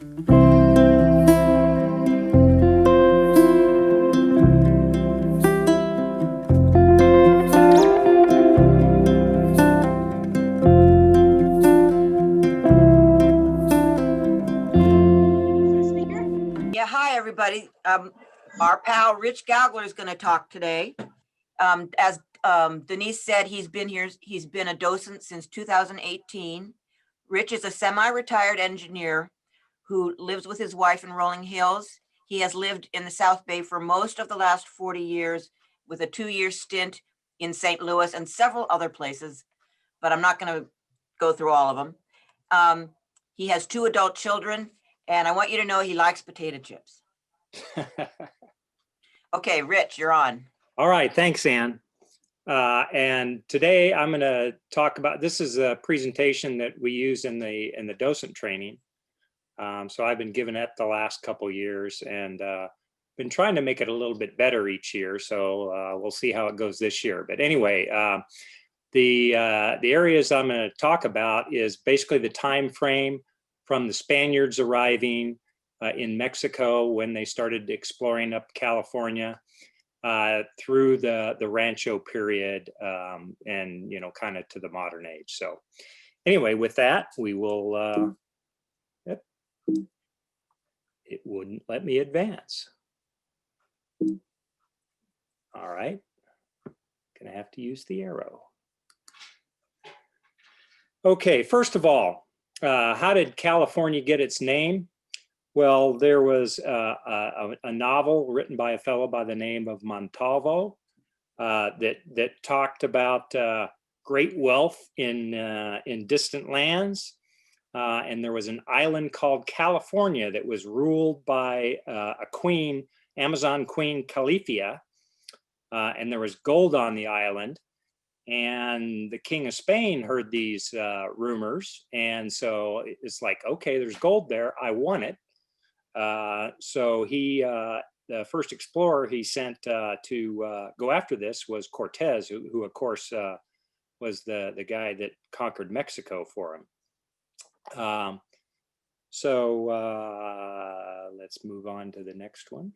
Yeah, hi, everybody. Our pal Rich Gaugler is going to talk today. As Denise said, he's been a docent since 2018. Rich is a semi-retired engineer who lives with his wife in Rolling Hills. He has lived in the South Bay for most of the last 40 years with a 2-year stint in St. Louis and several other places, but I'm not going to go through all of them. He has 2 adult children, and I want you to know he likes potato chips. Okay, Rich, you're on. All right, thanks, Ann. And today I'm going to talk about, this is a presentation that we use in the docent training. So I've been giving it the last couple years and been trying to make it a little bit better each year. So we'll see how it goes this year. But anyway, the areas I'm going to talk about is basically the time frame from the Spaniards arriving in Mexico when they started exploring up California through the Rancho period and, you know, kind of to the modern age. So anyway, with that, we will, yep, it wouldn't let me advance. All right, gonna have to use the arrow. Okay, first of all, how did California get its name? Well, there was a novel written by a fellow by the name of Montalvo that talked about great wealth in distant lands, and there was an island called California that was ruled by a queen, Amazon Queen Califia, and there was gold on the island. And the King of Spain heard these rumors, and so it's like, okay, there's gold there, I want it. So he, the first explorer he sent to go after this was Cortez, who of course was the guy that conquered Mexico for him. So let's move on to the next one.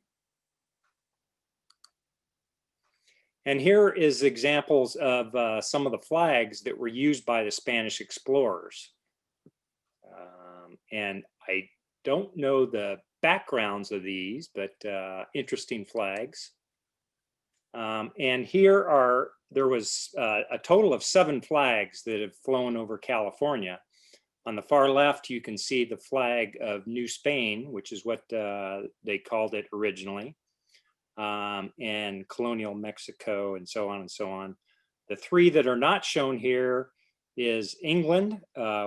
And here is examples of some of the flags that were used by the Spanish explorers. And I don't know the backgrounds of these, but interesting flags. And there was a total of 7 flags that have flown over California. On the far left, you can see the flag of New Spain, which is what they called it originally, and colonial Mexico, and so on and so on. The 3 that are not shown here is England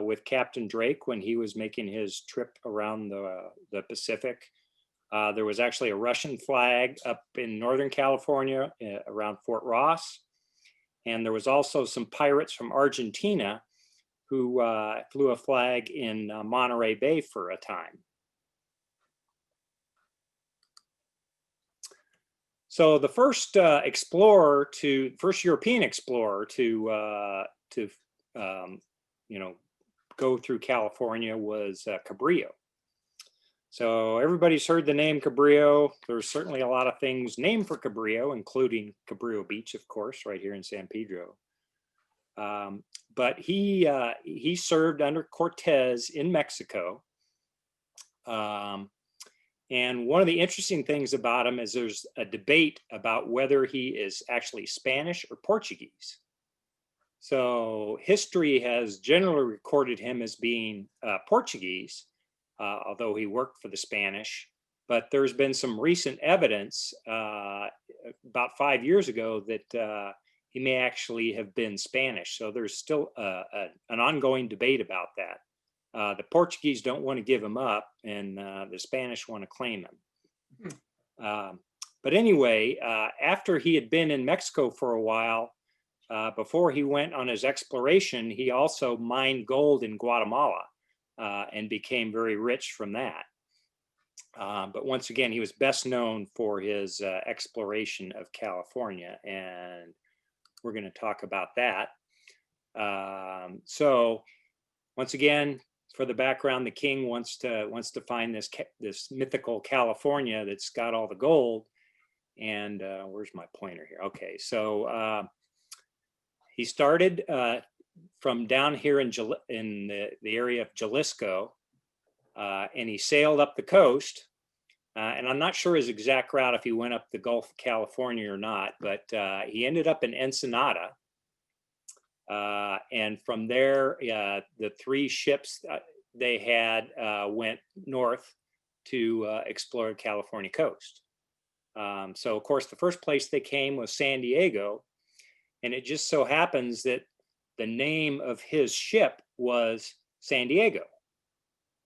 with Captain Drake when he was making his trip around the Pacific. There was actually a Russian flag up in Northern California around Fort Ross. And there was also some pirates from Argentina who flew a flag in Monterey Bay for a time. So the first first European explorer to you know, go through California was Cabrillo. So everybody's heard the name Cabrillo. There's certainly a lot of things named for Cabrillo, including Cabrillo Beach, of course, right here in San Pedro. But he served under Cortez in Mexico. And one of the interesting things about him is there's a debate about whether he is actually Spanish or Portuguese. So history has generally recorded him as being Portuguese, although he worked for the Spanish. But there's been some recent evidence about 5 years ago that he may actually have been Spanish. So there's still an ongoing debate about that. The Portuguese don't want to give him up, and the Spanish want to claim him. But anyway, after he had been in Mexico for a while, before he went on his exploration, he also mined gold in Guatemala and became very rich from that. But once again, he was best known for his exploration of California, and we're going to talk about that. So once again, for the background, the king wants to find this mythical California that's got all the gold. And where's my pointer here? Okay, so he started from down here in the area of Jalisco, and he sailed up the coast. And I'm not sure his exact route, if he went up the Gulf of California or not, but he ended up in Ensenada. And from there, the three ships they had went north to explore the California coast. So, of course, the first place they came was San Diego. And it just so happens that the name of his ship was San Diego.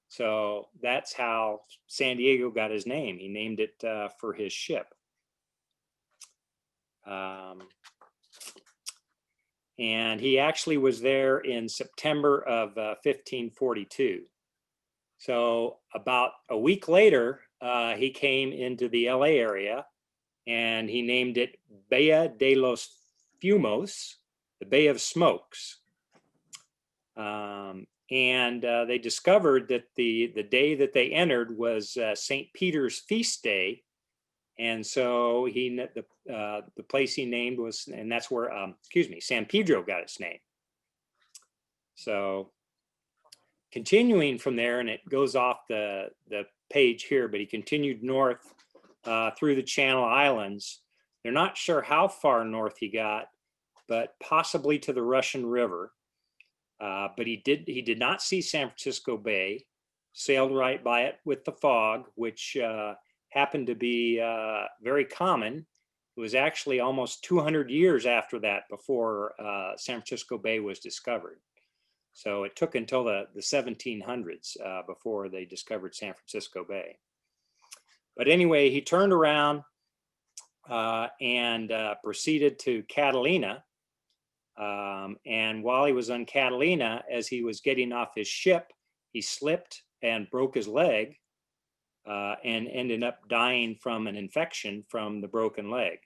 So that's how San Diego got his name. He named it for his ship. And he actually was there in September of 1542. So about a week later, he came into the LA area, and he named it Bahia de los Fumos, the Bay of Smokes. And they discovered that the day that they entered was St. Peter's feast day. And so the place he named was, and that's where, San Pedro got its name. So continuing from there, and it goes off the page here, but he continued north through the Channel Islands. They're not sure how far north he got, but possibly to the Russian River. But he did not see San Francisco Bay, sailed right by it with the fog, which happened to be very common. It was actually almost 200 years after that before San Francisco Bay was discovered. So it took until the 1700s before they discovered San Francisco Bay. But anyway, he turned around and proceeded to Catalina. And while he was on Catalina, as he was getting off his ship, he slipped and broke his leg and ended up dying from an infection from the broken leg.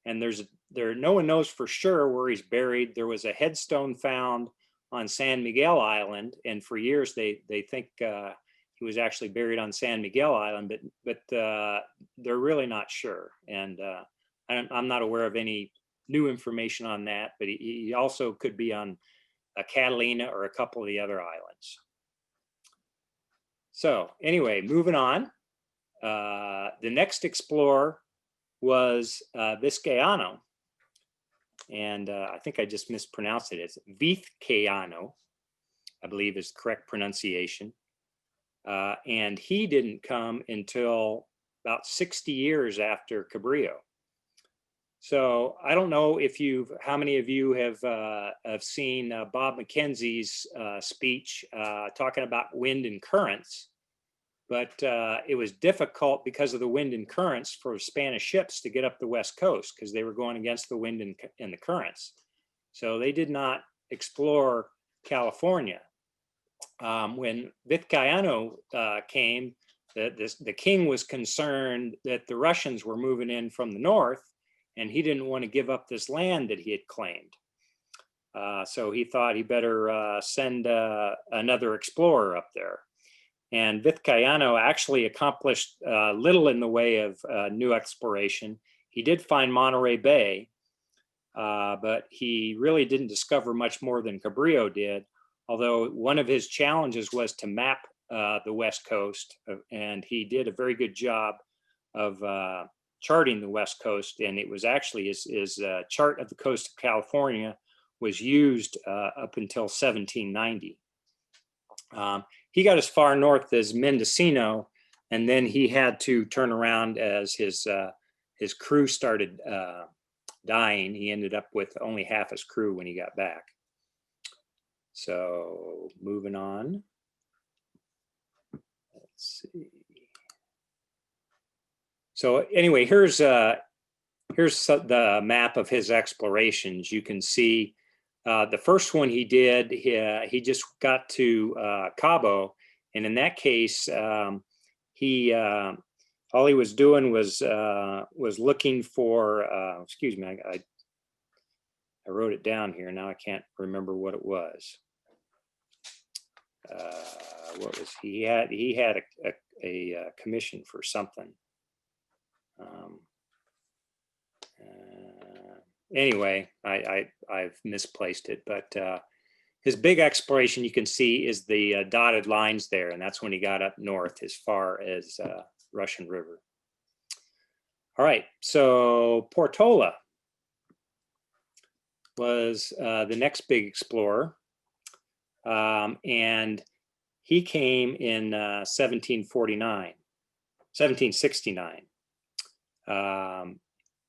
And no one knows for sure where he's buried. There was a headstone found on San Miguel Island, and for years they think he was actually buried on San Miguel Island, but they're really not sure. And I'm not aware of any new information on that, but he also could be on Catalina or a couple of the other islands. So anyway, moving on. The next explorer was Vizcaino, and I think I just mispronounced it. It's Vizcaino, I believe is the correct pronunciation. And he didn't come until about 60 years after Cabrillo. So I don't know how many of you have seen Bob McKenzie's speech talking about wind and currents, but it was difficult because of the wind and currents for Spanish ships to get up the West Coast because they were going against the wind and the currents. So they did not explore California. When Vizcaino came, the king was concerned that the Russians were moving in from the north, and he didn't want to give up this land that he had claimed. So he thought he better send another explorer up there. And Vizcaino actually accomplished little in the way of new exploration. He did find Monterey Bay, but he really didn't discover much more than Cabrillo did, although one of his challenges was to map the West Coast, and he did a very good job of charting the West Coast, and it was actually his chart of the coast of California was used up until 1790. He got as far north as Mendocino, and then he had to turn around as his crew started dying. He ended up with only half his crew when he got back. So moving on. Let's see. So anyway, here's the map of his explorations. You can see the first one he did, he just got to Cabo, and in that case, all he was doing was looking for. Excuse me, I wrote it down here. Now I can't remember what it was. what was he had? He had a commission for something. Anyway, I've misplaced it, but his big exploration you can see is the dotted lines there, and that's when he got up north as far as Russian River. All right, so Portola was the next big explorer, and he came in 1769,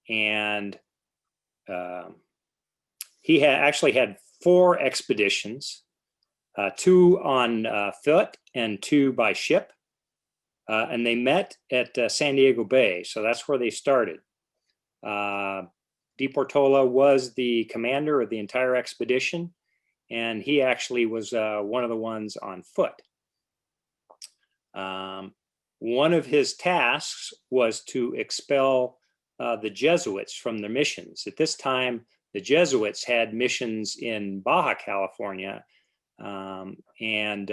and he actually had 4 expeditions, 2 on foot and 2 by ship, and they met at San Diego Bay, so that's where they started. De Portola was the commander of the entire expedition, and he actually was one of the ones on foot. One of his tasks was to expel the Jesuits from their missions. At this time, the Jesuits had missions in Baja California, and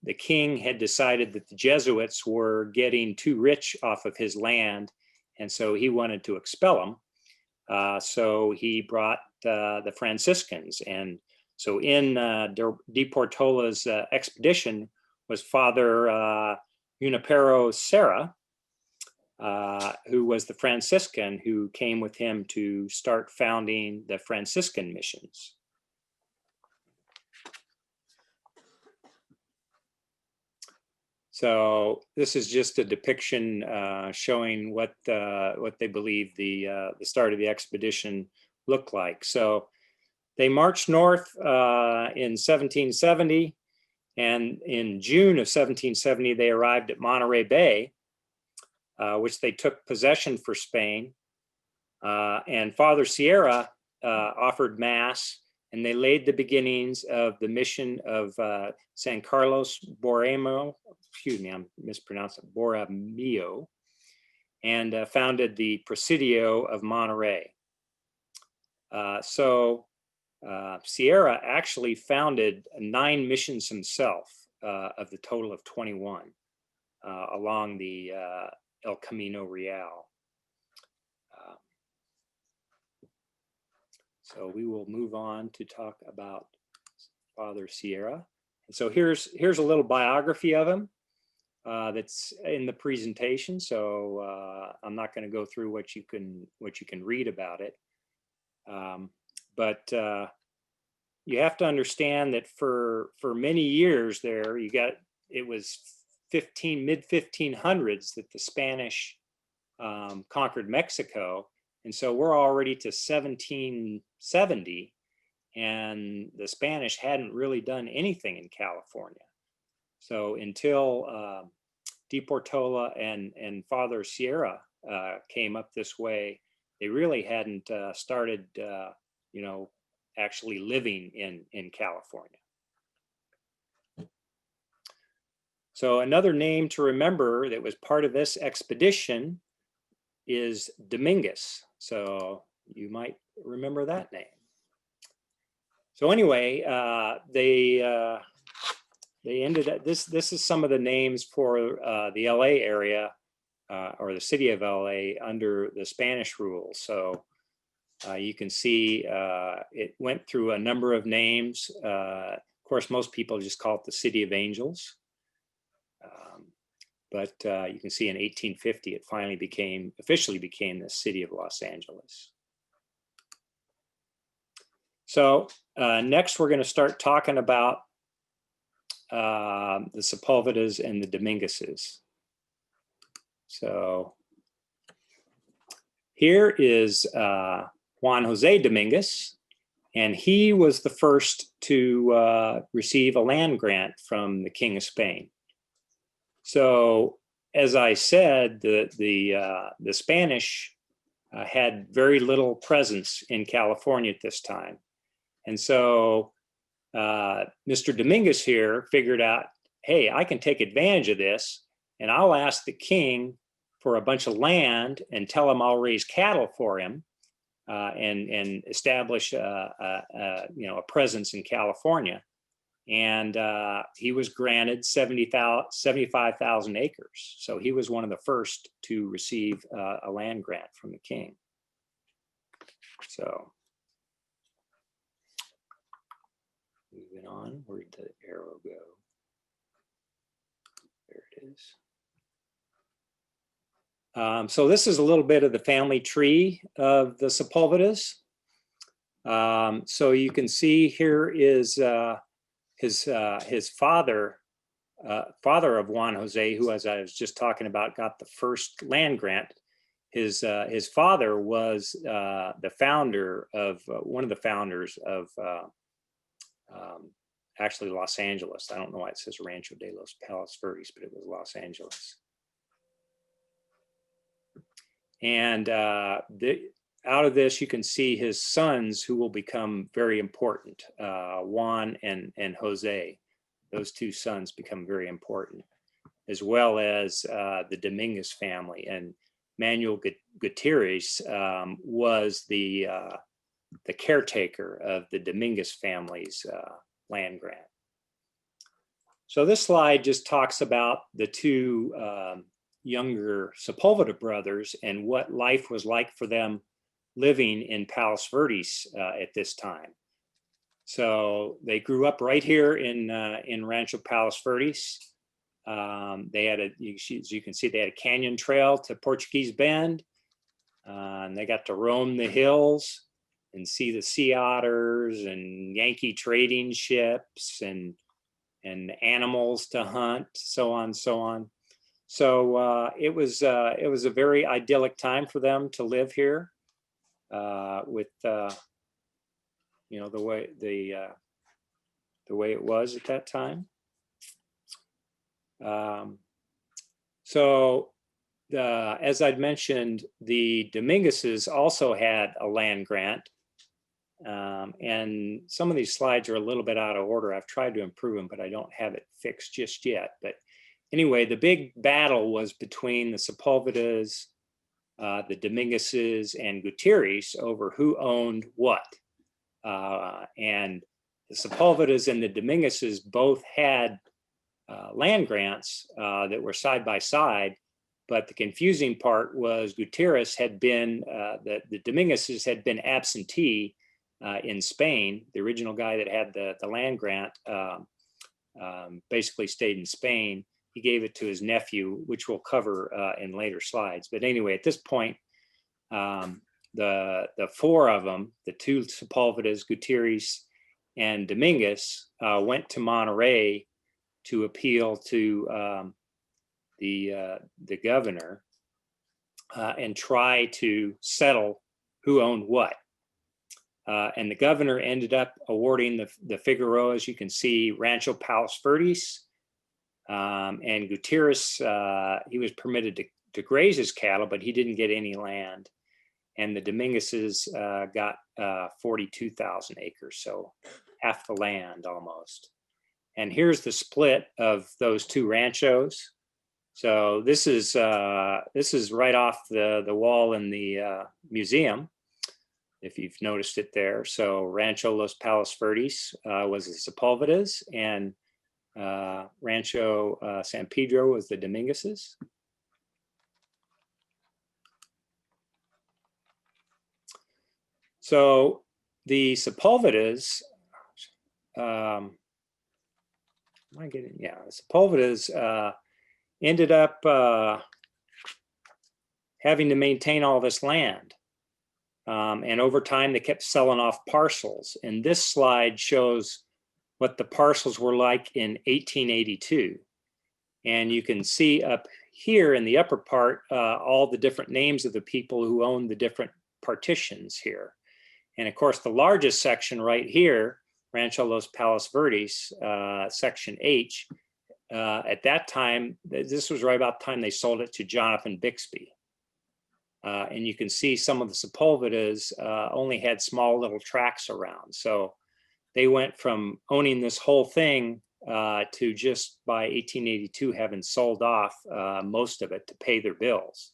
the king had decided that the Jesuits were getting too rich off of his land, and so he wanted to expel them. So he brought the Franciscans, and so in De Portola's expedition was Father Junipero Serra, who was the Franciscan who came with him to start founding the Franciscan missions. So this is just a depiction showing what they believe the start of the expedition looked like. So they marched north in 1770, and in June of 1770 they arrived at Monterey Bay, which they took possession for Spain. And Father Sierra offered mass, and they laid the beginnings of the mission of San Carlos Borromeo, excuse me, I'm mispronouncing it, Borromeo, and founded the Presidio of Monterey. So Sierra actually founded 9 missions himself of the total of 21 along the El Camino Real. So we will move on to talk about Father Sierra. And so here's a little biography of him that's in the presentation. So I'm not going to go through what you can read about it. But you have to understand that for many years there, it was mid 1500s that the Spanish conquered Mexico. And so we're already to 1770, and the Spanish hadn't really done anything in California. So until De Portola and Father Sierra came up this way, they really hadn't started, actually living in California. So another name to remember that was part of this expedition is Dominguez. So you might remember that name. So anyway, they ended up, this is some of the names for the LA area or the city of LA under the Spanish rule. So you can see it went through a number of names. Of course, most people just call it the City of Angels. But you can see in 1850, it finally officially became the city of Los Angeles. So next, we're going to start talking about the Sepulvedas and the Dominguezes. So here is Juan Jose Dominguez, and he was the first to receive a land grant from the King of Spain. So, as I said, the Spanish had very little presence in California at this time. And so Mr. Dominguez here figured out, hey, I can take advantage of this, and I'll ask the king for a bunch of land and tell him I'll raise cattle for him and establish a presence in California. And he was granted 75,000 acres. So he was one of the first to receive a land grant from the king. So moving on, where did the arrow go? There it is. So this is a little bit of the family tree of the Sepulvedas. So you can see here is his father, father of Juan Jose, who, as I was just talking about, got the first land grant. His father was the founder of one of the founders of actually Los Angeles. I don't know why it says Rancho de los Palos Verdes, but it was Los Angeles. And out of this, you can see his sons who will become very important, Juan and Jose. Those two sons become very important, as well as the Dominguez family. And Manuel Gutierrez was the caretaker of the Dominguez family's land grant. So this slide just talks about the two younger Sepulveda brothers and what life was like for them living in Palos Verdes at this time. So they grew up right here in Rancho Palos Verdes. They had as you can see, they had a canyon trail to Portuguese Bend. And they got to roam the hills and see the sea otters and Yankee trading ships and animals to hunt, so on, so on. So it was a very idyllic time for them to live here with you know, the way it was at that time. So as I'd mentioned, the Dominguezes also had a land grant. And some of these slides are a little bit out of order. I've tried to improve them, but I don't have it fixed just yet. But anyway, the big battle was between the Sepulvedas, the Dominguezes, and Gutierrez over who owned what. And the Sepulvedas and the Dominguezes both had land grants that were side by side. But the confusing part was Gutierrez had been, the Dominguezes had been absentee in Spain. The original guy that had the land grant basically stayed in Spain. He gave it to his nephew, which we'll cover in later slides. But anyway, at this point, the four of them, the two Sepulvedas, Gutierrez and Dominguez, went to Monterey to appeal to the governor and try to settle who owned what. And the governor ended up awarding the Figueroa, as you can see, Rancho Palos Verdes. And Gutierrez, he was permitted to graze his cattle, but he didn't get any land. And the Dominguezes got 42,000 acres, so half the land almost. And here's the split of those two ranchos. So this is right off the wall in the museum, if you've noticed it there. So Rancho Los Palos Verdes was the Sepulvedas, and Rancho San Pedro was the Dominguezes. So the Sepulvedas, the Sepulvedas ended up having to maintain all this land. And over time, they kept selling off parcels. And this slide shows what the parcels were like in 1882. And you can see up here in the upper part, all the different names of the people who owned the different partitions here. And of course, the largest section right here, Rancho Los Palos Verdes, section H, at that time, this was right about the time they sold it to Jonathan Bixby. And you can see some of the Sepulvedas only had small little tracts around. So they went from owning this whole thing to just by 1882 having sold off most of it to pay their bills.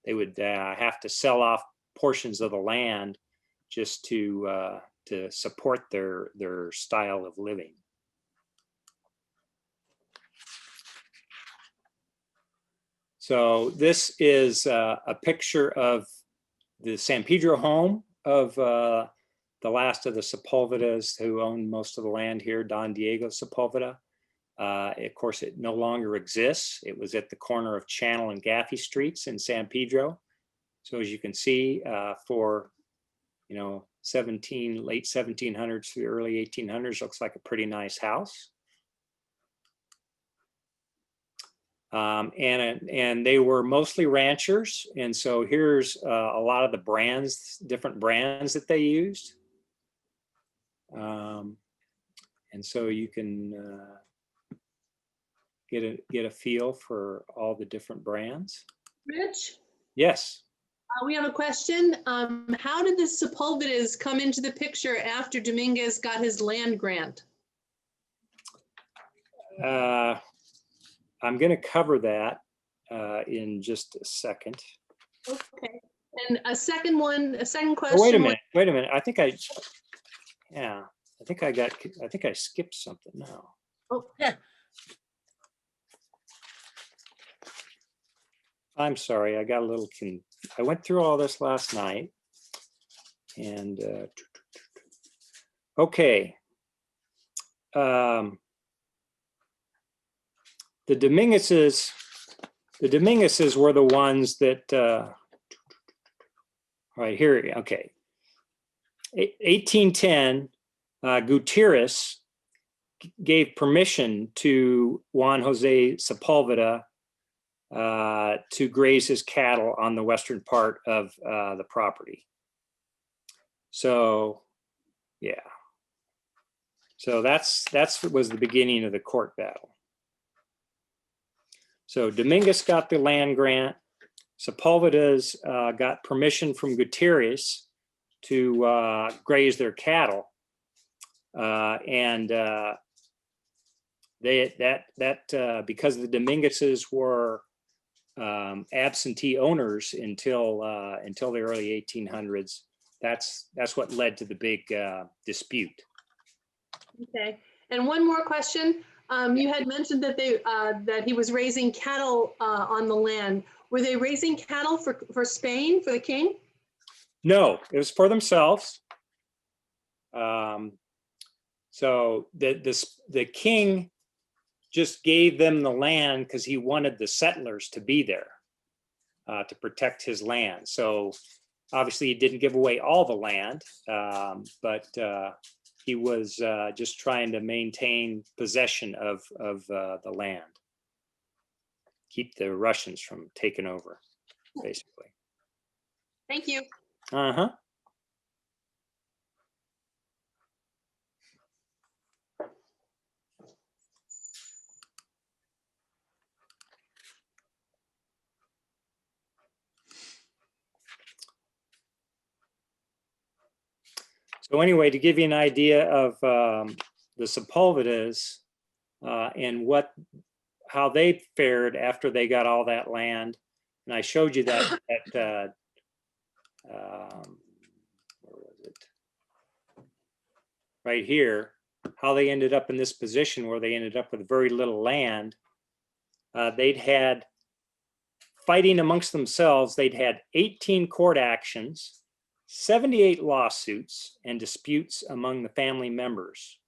They would have to sell off portions of the land just to support their style of living. So this is a picture of the San Pedro home of the last of the Sepulvedas who owned most of the land here, Don Diego Sepulveda. Of course, it no longer exists. It was at the corner of Channel and Gaffey Streets in San Pedro. So as you can see, for late 1700s to the early 1800s, looks like a pretty nice house. And they were mostly ranchers. And so here's a lot of the brands, different brands that they used. And so you can get a feel for all the different brands. Rich, Yes. we have a question. How did the Sepulvedas come into the picture after Dominguez got his land grant? I'm going to cover that in just a second. Okay. And a second question. Oh, wait a minute. I think I skipped something now. Oh. I'm sorry, I got a little, I went through all this last night and, okay. The Dominguezes were the ones that, right here, okay. 1810, Gutierrez gave permission to Juan Jose Sepulveda to graze his cattle on the western part of the property. So, yeah. So that's was the beginning of the court battle. So Dominguez got the land grant. Sepulvedas got permission from Gutierrez to graze their cattle, and because the Dominguezes were absentee owners until the early 1800s. That's what led to the big dispute. Okay. And one more question. You had mentioned that that he was raising cattle on the land. Were they raising cattle for Spain, for the king? No, it was for themselves. So the king just gave them the land because he wanted the settlers to be there to protect his land. So obviously he didn't give away all the land, but he was just trying to maintain possession of the land, keep the Russians from taking over, basically. Thank you. Uh-huh. So anyway, to give you an idea of the Sepulvedas and how they fared after they got all that land, and I showed you that where was it? Right here, how they ended up in this position where they ended up with very little land. They'd had fighting amongst themselves. They'd had 18 court actions, 78 lawsuits and disputes among the family members.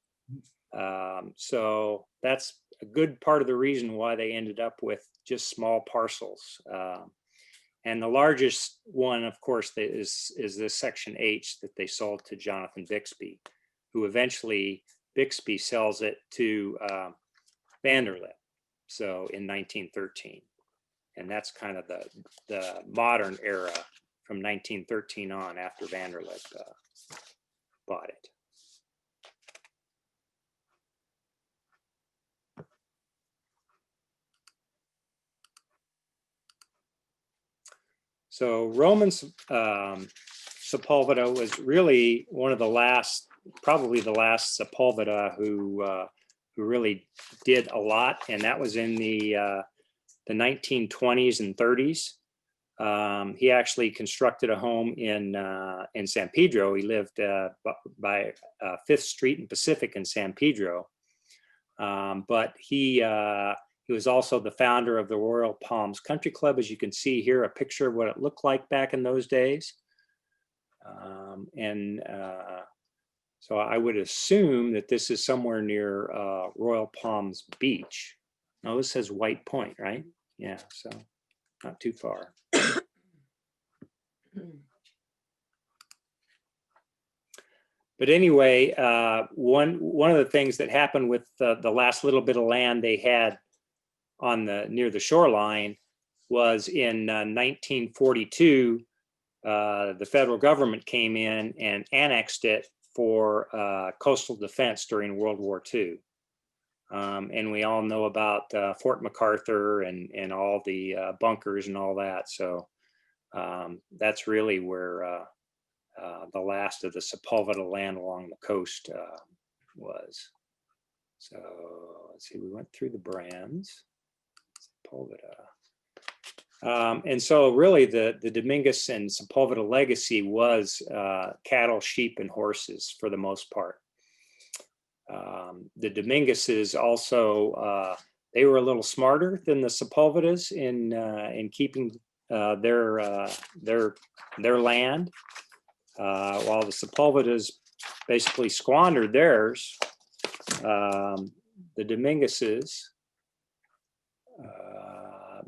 So that's a good part of the reason why they ended up with just small parcels. And the largest one, of course, is this Section H that they sold to Jonathan Bixby, who eventually Bixby sells it to Vanderlip. So in 1913. And that's kind of the modern era from 1913 on, after Vanderlip bought it. So Roman Sepulveda was really one of the last, probably the last Sepulveda who really did a lot, and that was in the 1920s and 30s. He actually constructed a home in San Pedro. He lived by 5th Street and Pacific in San Pedro. But he He was also the founder of the Royal Palms Country Club. As you can see here, a picture of what it looked like back in those days. So I would assume that this is somewhere near Royal Palms Beach. No, this says White Point, right? Yeah, so not too far. But anyway, one of the things that happened with the last little bit of land they had on near the shoreline was in 1942, the federal government came in and annexed it for coastal defense during World War II. And we all know about Fort MacArthur and all the bunkers and all that. So that's really where the last of the Sepulveda land along the coast was. So let's see, we went through the brands. Sepulveda. And so really the Dominguez and Sepulveda legacy was cattle, sheep, and horses for the most part. The Dominguezes also, they were a little smarter than the Sepulvedas in keeping their land, while the Sepulvedas basically squandered theirs. The Dominguezes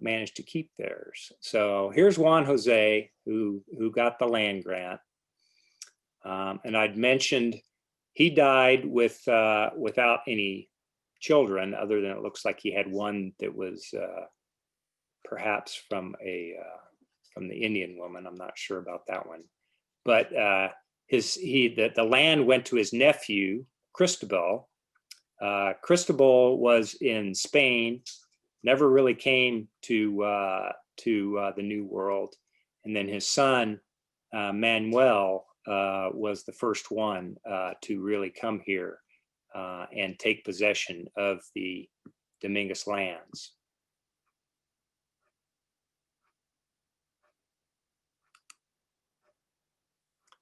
managed to keep theirs. So here's Juan Jose, who got the land grant. And I'd mentioned he died without any children, other than it looks like he had one that was perhaps from the Indian woman. I'm not sure about that one. But the land went to his nephew, Cristobal. Cristobal was in Spain, never really came to the New World. And then his son, Manuel, was the first one to really come here and take possession of the Dominguez lands.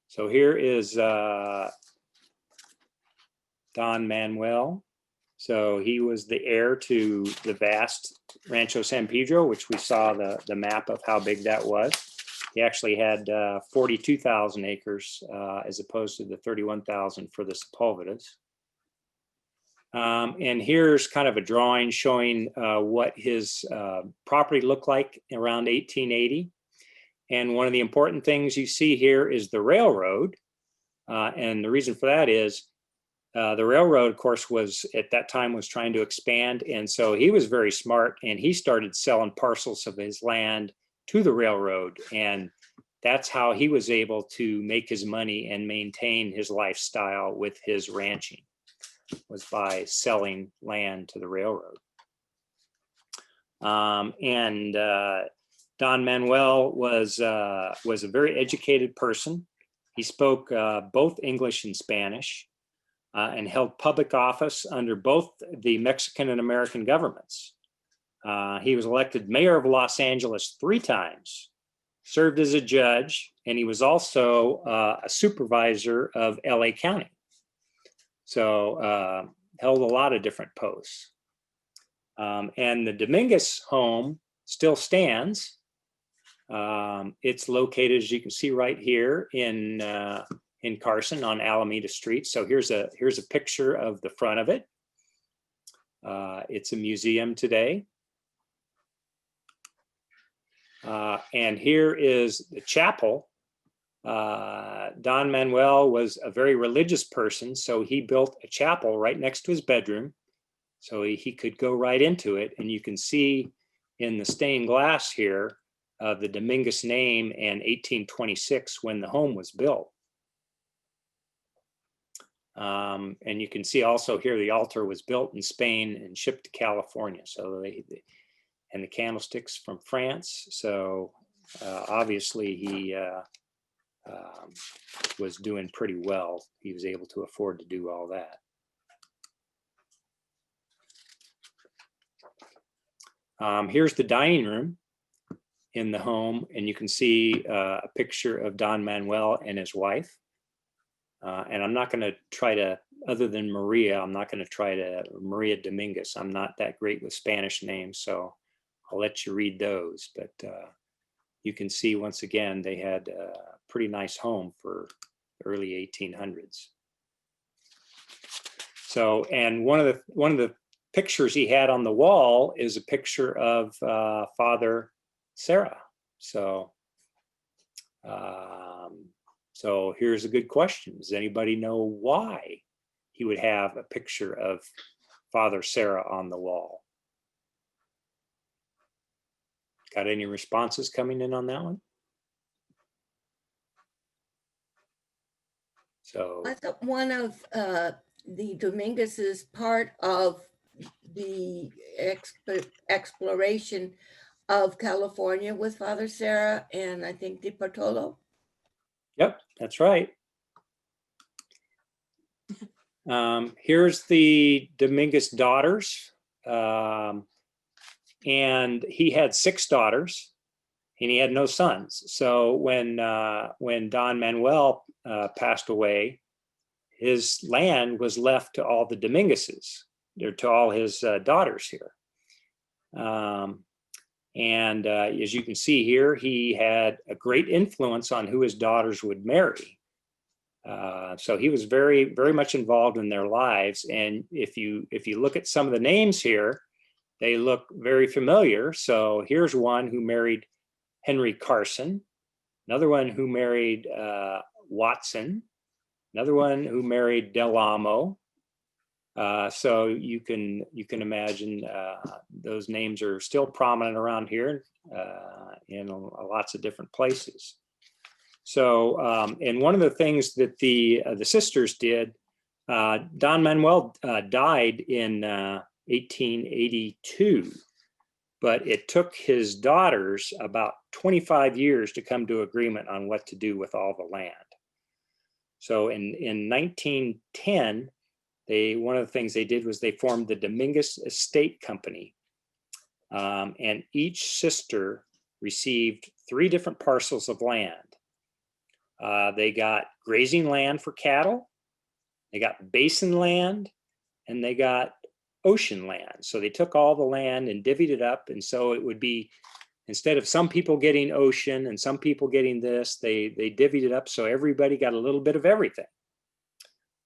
So here is Don Manuel. So he was the heir to the vast Rancho San Pedro, which we saw the map of how big that was. He actually had 42,000 acres as opposed to the 31,000 for the Sepulvedas. And here's kind of a drawing showing what his property looked like around 1880. And one of the important things you see here is the railroad. And the reason for that is the railroad, of course, was at that time was trying to expand. And so he was very smart and he started selling parcels of his land to the railroad. And that's how he was able to make his money and maintain his lifestyle with his ranching, was by selling land to the railroad. Don Manuel was a very educated person. He spoke both English and Spanish and held public office under both the Mexican and American governments. He was elected mayor of Los Angeles 3 times, served as a judge, and he was also a supervisor of LA County. So held a lot of different posts. And the Dominguez home still stands. It's located, as you can see right here, in Carson on Alameda Street. So here's a picture of the front of it. It's a museum today. And here is the chapel. Don Manuel was a very religious person, so he built a chapel right next to his bedroom, so he could go right into it. And you can see in the stained glass here the Dominguez name and 1826 when the home was built. And you can see also here the altar was built in Spain and shipped to California. So and the candlesticks from France. So obviously he was doing pretty well. He was able to afford to do all that. Here's the dining room in the home, and you can see a picture of Don Manuel and his wife. And I'm not going to try to other than Maria, I'm not going to try to, Maria Dominguez. I'm not that great with Spanish names, so I'll let you read those. But you can see once again, they had a pretty nice home for the early 1800s. So, and one of the pictures he had on the wall is a picture of Father Sarah. So, so here's a good question. Does anybody know why he would have a picture of Father Sarah on the wall? Got any responses coming in on that one? So I thought one of the Dominguez is part of the exploration of California with Father Sarah and I think Di Bartolo. yep, that's right. Here's the Dominguez daughters. And he had 6 daughters and he had no sons. So when Don Manuel passed away, his land was left to all the Dominguezes, or to all his daughters here. And as you can see here, he had a great influence on who his daughters would marry. So he was very, very much involved in their lives. And if you look at some of the names here, they look very familiar. So here's one who married Henry Carson, another one who married Watson, another one who married Del Amo. So you can imagine those names are still prominent around here in lots of different places. So, and one of the things that the sisters did, Don Manuel died in 1882, but it took his daughters about 25 years to come to agreement on what to do with all the land. So in 1910, one of the things they did was they formed the Dominguez Estate Company, and each sister received 3 different parcels of land. They got grazing land for cattle, they got basin land, and they got ocean land. So they took all the land and divvied it up. And so it would be, instead of some people getting ocean and some people getting this, they divvied it up so everybody got a little bit of everything.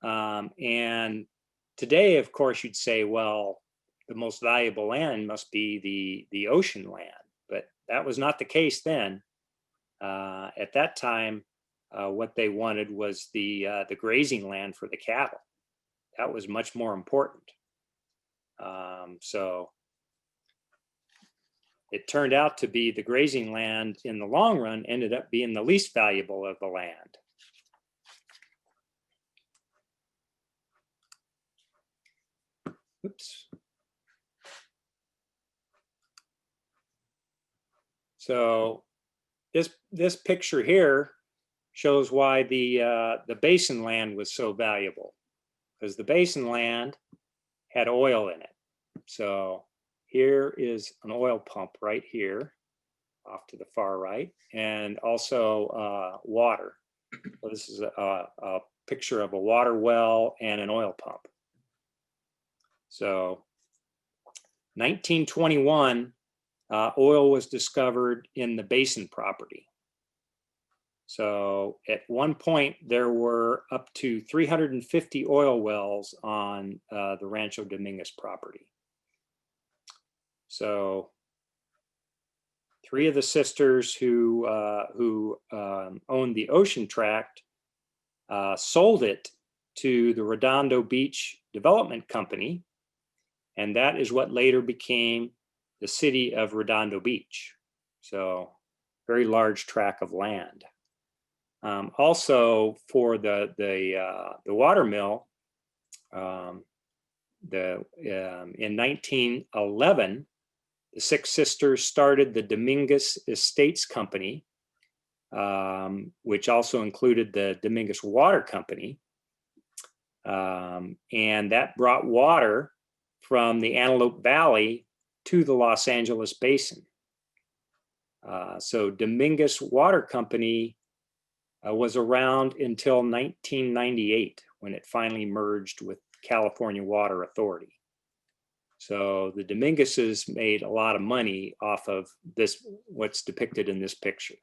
And today, of course, you'd say, well, the most valuable land must be the ocean land. But that was not the case then. At that time, what they wanted was the grazing land for the cattle. That was much more important. So it turned out to be the grazing land in the long run ended up being the least valuable of the land. Oops. So this picture here shows why the basin land was so valuable, because the basin land had oil in it. So here is an oil pump right here off to the far right, and also water. So this is a picture of a water well and an oil pump. So 1921, oil was discovered in the basin property. So at one point, there were up to 350 oil wells on the Rancho Dominguez property. So 3 of the sisters who owned the ocean tract sold it to the Redondo Beach Development Company, and that is what later became the city of Redondo Beach. So very large tract of land. Also for the water mill, in 1911, the 6 sisters started the Dominguez Estates Company, which also included the Dominguez Water Company. And that brought water from the Antelope Valley to the Los Angeles Basin. So Dominguez Water Company was around until 1998 when it finally merged with California Water Authority. So the Dominguezes made a lot of money off of this, what's depicted in this picture.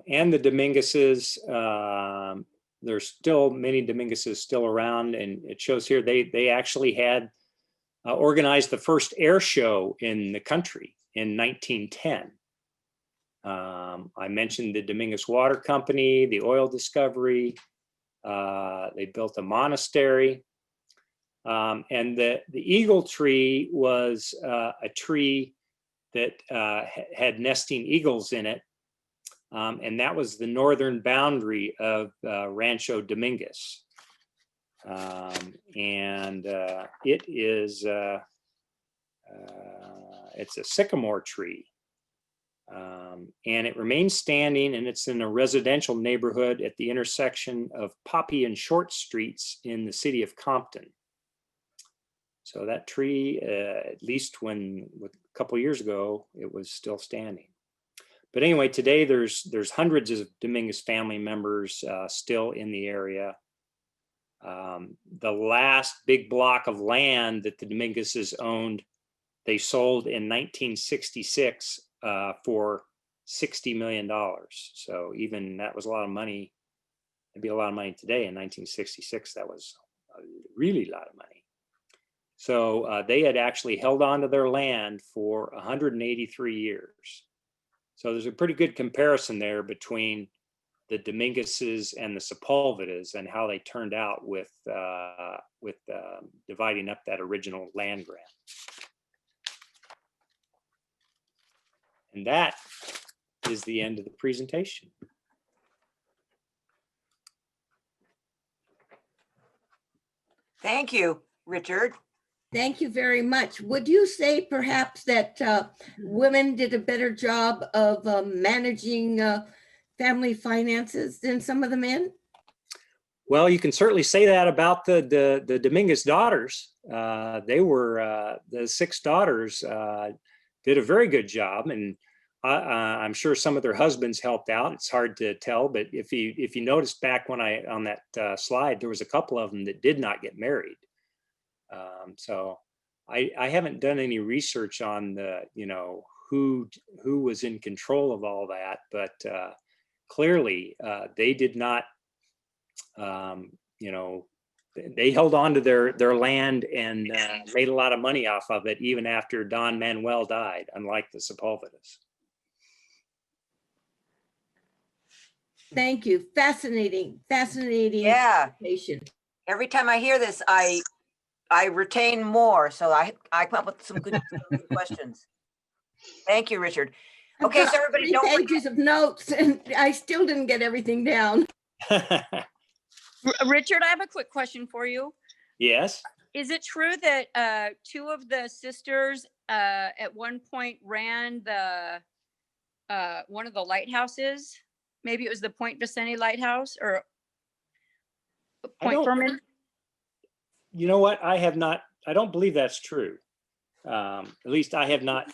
And the Dominguezes, there's still many Dominguezes still around, and it shows here they actually had organized the first air show in the country in 1910. I mentioned the Dominguez Water Company, the oil discovery. They built a monastery, and the eagle tree was a tree that had nesting eagles in it. And that was the northern boundary of Rancho Dominguez. It is, it's a sycamore tree. And it remains standing, and it's in a residential neighborhood at the intersection of Poppy and Short Streets in the city of Compton. So that tree, at least a couple years ago, it was still standing. But anyway, today there's hundreds of Dominguez family members still in the area. The last big block of land that the Dominguezes owned, they sold in 1966 for $60 million. So even that was a lot of money. It'd be a lot of money today. In 1966, that was a really lot of money. So they had actually held on to their land for 183 years. So there's a pretty good comparison there between the Dominguezes and the Sepulvedas and how they turned out with dividing up that original land grant. And that is the end of the presentation. Thank you, Richard. Thank you very much. Would you say perhaps that women did a better job of managing family finances than some of the men? Well, you can certainly say that about the Dominguez daughters. They were, the 6 daughters did a very good job, and I'm sure some of their husbands helped out. It's hard to tell, but if you noticed back when on that slide, there was a couple of them that did not get married. So I haven't done any research on who was in control of all that, but clearly they did not, they held on to their land and made a lot of money off of it even after Don Manuel died, unlike the Sepulvedas. Thank you. Fascinating. Yeah. Information. Every time I hear this, I retain more. So I come up with some good questions. Thank you, Richard. Okay, I've got so everybody 3 don't forget. pages of notes, and I still didn't get everything down. Richard, I have a quick question for you. Yes. Is it true that 2 of the sisters at one point ran the one of the lighthouses? Maybe it was the Point Vicente Lighthouse or Point Fermin? You know what? I don't believe that's true. At least I've not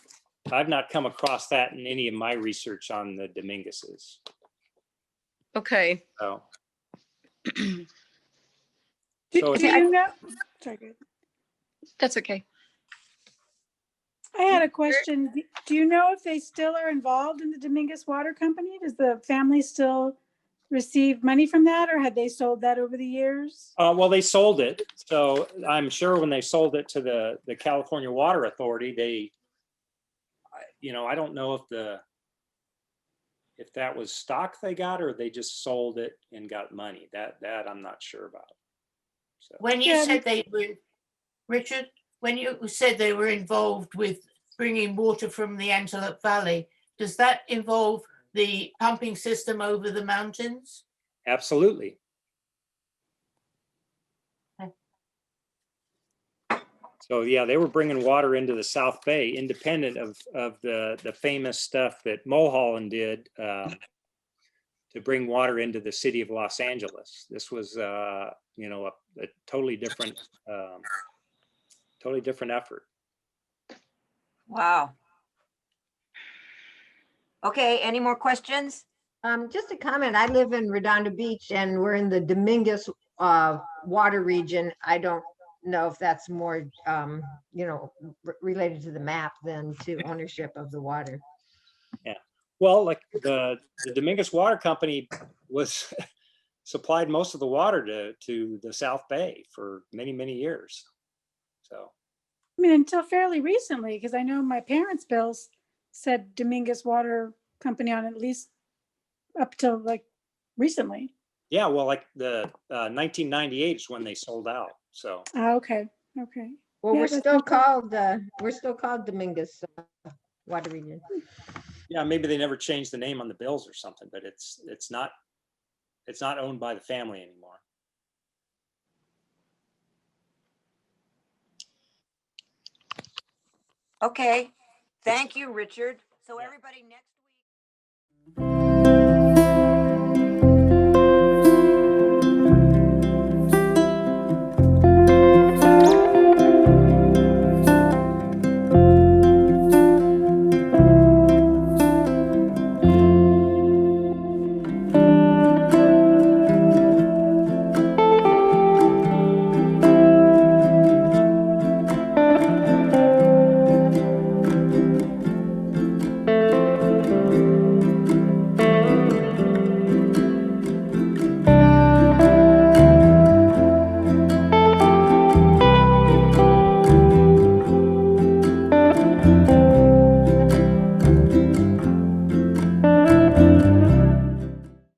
come across that in any of my research on the Dominguezes. Okay. So. Do So you know? Sorry, good. That's okay. I had a question. Do you know if they still are involved in the Dominguez Water Company? Does the family still receive money from that, or had they sold that over the years? Well, they sold it. So I'm sure when they sold it to the California Water Authority, I don't know if that was stock they got or they just sold it and got money. That I'm not sure about. So. When you said they were, Richard, when you said they were involved with bringing water from the Antelope Valley, does that involve the pumping system over the mountains? Absolutely. Okay. So yeah, they were bringing water into the South Bay, independent of the famous stuff that Mulholland did to bring water into the city of Los Angeles. This was a totally different effort. Wow. Okay, any more questions? Just a comment, I live in Redondo Beach and we're in the Dominguez water region. I don't know if that's more, you know, related to the map than to ownership of the water. Well, like the Dominguez Water Company was supplied most of the water to the South Bay for many, many years. So, I mean, until fairly recently, because I know my parents' bills said Dominguez Water Company on at least up till like recently. yeah, well, like the 1998 is when they sold out. So, Okay, okay. Well, Yeah, we're that's still interesting. called Dominguez water region. yeah, maybe they never changed the name on the bills or something, but it's not owned by the family anymore. Okay, thank you, Richard. So everybody next.